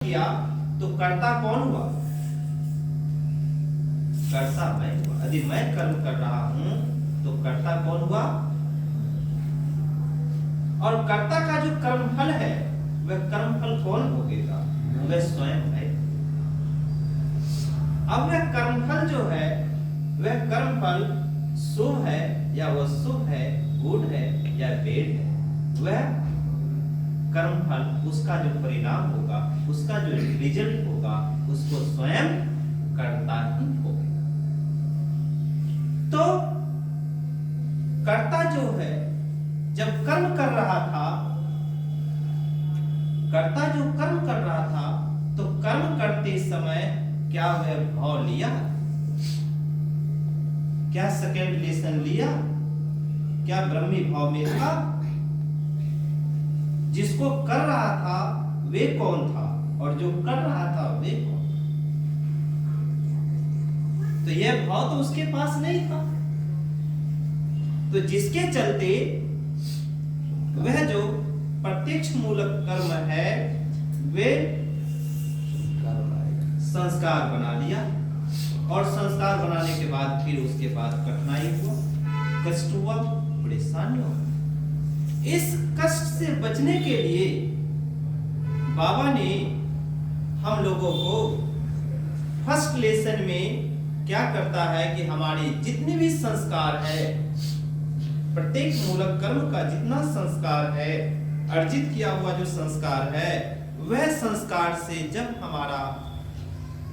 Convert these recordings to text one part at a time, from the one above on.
किया तो कर्ता कौन हुआ? कर्ता मैं हुआ। यदि मैं कर्म कर रहा हूं तो कर्ता कौन हुआ? और कर्ता का जो कर्मफल है वह कर्मफल कौन भोगेगा? वह स्वयं है। अब वह कर्मफल जो है वह कर्मफल शुभ है या वह शुभ है, गुड है या बेड है, वह कर्मफल उसका जो परिणाम होगा, उसका जो रिजल्ट होगा, उसको स्वयं कर्ता ही होगा। तो कर्ता जो है जब कर्म कर रहा था, कर्ता जो कर्म कर रहा था तो कर्म करते समय क्या वह भाव लिया? क्या सेकेंड लेसन लिया? क्या ब्रह्मी भाव में था? जिसको कर रहा था वे कौन था और जो कर रहा था वे कौन? तो यह भाव तो उसके पास नहीं था। तो जिसके चलते वह जो प्रत्यक्ष मूलक कर्म है वे संस्कार बना लिया, और संस्कार बनाने के बाद फिर उसके बाद कठिनाई हुआ, कष्ट हुआ, परेशानी हुआ। इस कष्ट से बचने के लिए बाबा ने हम लोगों को फर्स्ट लेसन में क्या करता है कि हमारी जितने भी संस्कार है, प्रत्येक मूलक कर्म का जितना संस्कार है, अर्जित किया हुआ जो संस्कार है, वह संस्कार से जब हमारा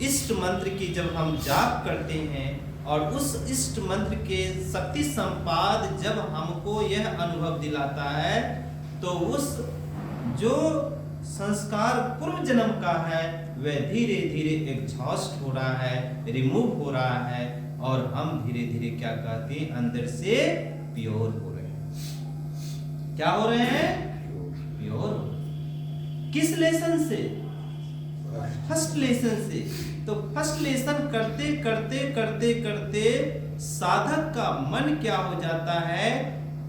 इष्ट मंत्र की जब हम जाप करते हैं और उस इष्ट मंत्र के शक्ति संपाद जब हमको यह अनुभव दिलाता है, तो उस जो संस्कार पूर्व जन्म का है वह धीरे धीरे एग्जॉस्ट हो रहा है, रिमूव हो रहा है, और हम धीरे धीरे क्या कहते हैं, अंदर से प्योर हो रहे हैं। क्या हो रहे हैं? प्योर। किस लेसन से? फर्स्ट लेसन से। तो फर्स्ट लेसन करते करते करते करते साधक का मन क्या हो जाता है?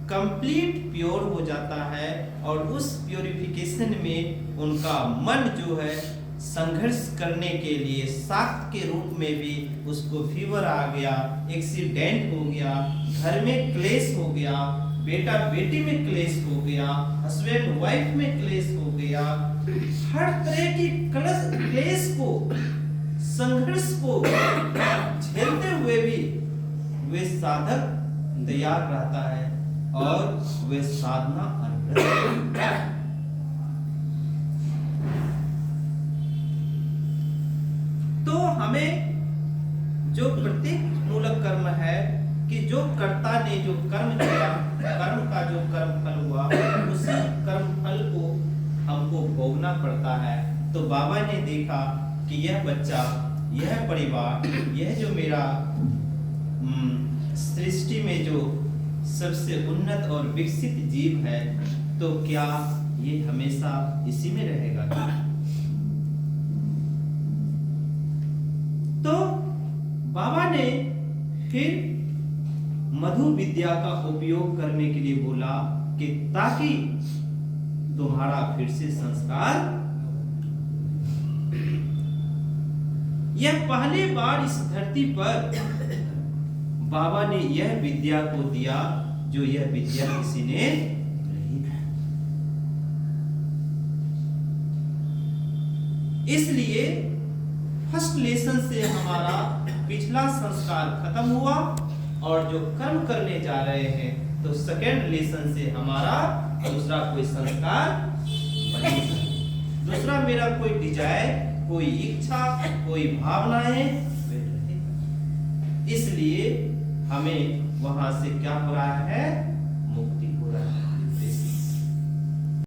कंप्लीट प्योर हो जाता है, और उस प्योरिफिकेशन में उनका मन जो है संघर्ष करने के लिए शाक्त के रूप में भी उसको फीवर आ गया, एक्सीडेंट हो गया, घर में क्लेश हो गया, बेटा बेटी में क्लेश हो गया, हस्बैंड वाइफ में क्लेश हो गया, हर तरह की क्लेश को, संघर्ष को झेलते हुए भी वे साधक तैयार रहता है और वे साधना अनुभव। तो हमें जो प्रत्येक मूलक कर्म है कि जो कर्ता ने जो कर्म किया, कर्म का जो कर्म फल हुआ, उसी कर्म फल को हमको भोगना पड़ता है। तो बाबा ने देखा कि यह बच्चा, यह परिवार, यह जो मेरा सृष्टि में जो सबसे उन्नत और विकसित जीव है, तो क्या ये हमेशा इसी में रहेगा? तो बाबा ने फिर मधु विद्या का उपयोग करने के लिए बोला कि ताकि तुम्हारा फिर से संस्कार, यह पहली बार इस धरती पर बाबा ने यह विद्या को दिया जो यह विद्या किसी ने नहीं दी। इसलिए फर्स्ट लेसन से हमारा पिछला संस्कार खत्म हुआ, और जो कर्म करने जा रहे हैं तो सेकेंड लेसन से हमारा दूसरा कोई संस्कार बनेगा। दूसरा मेरा कोई डिजायर, कोई इच्छा, कोई भावनाएं, इसलिए हमें वहां से क्या हो रहा है? मुक्ति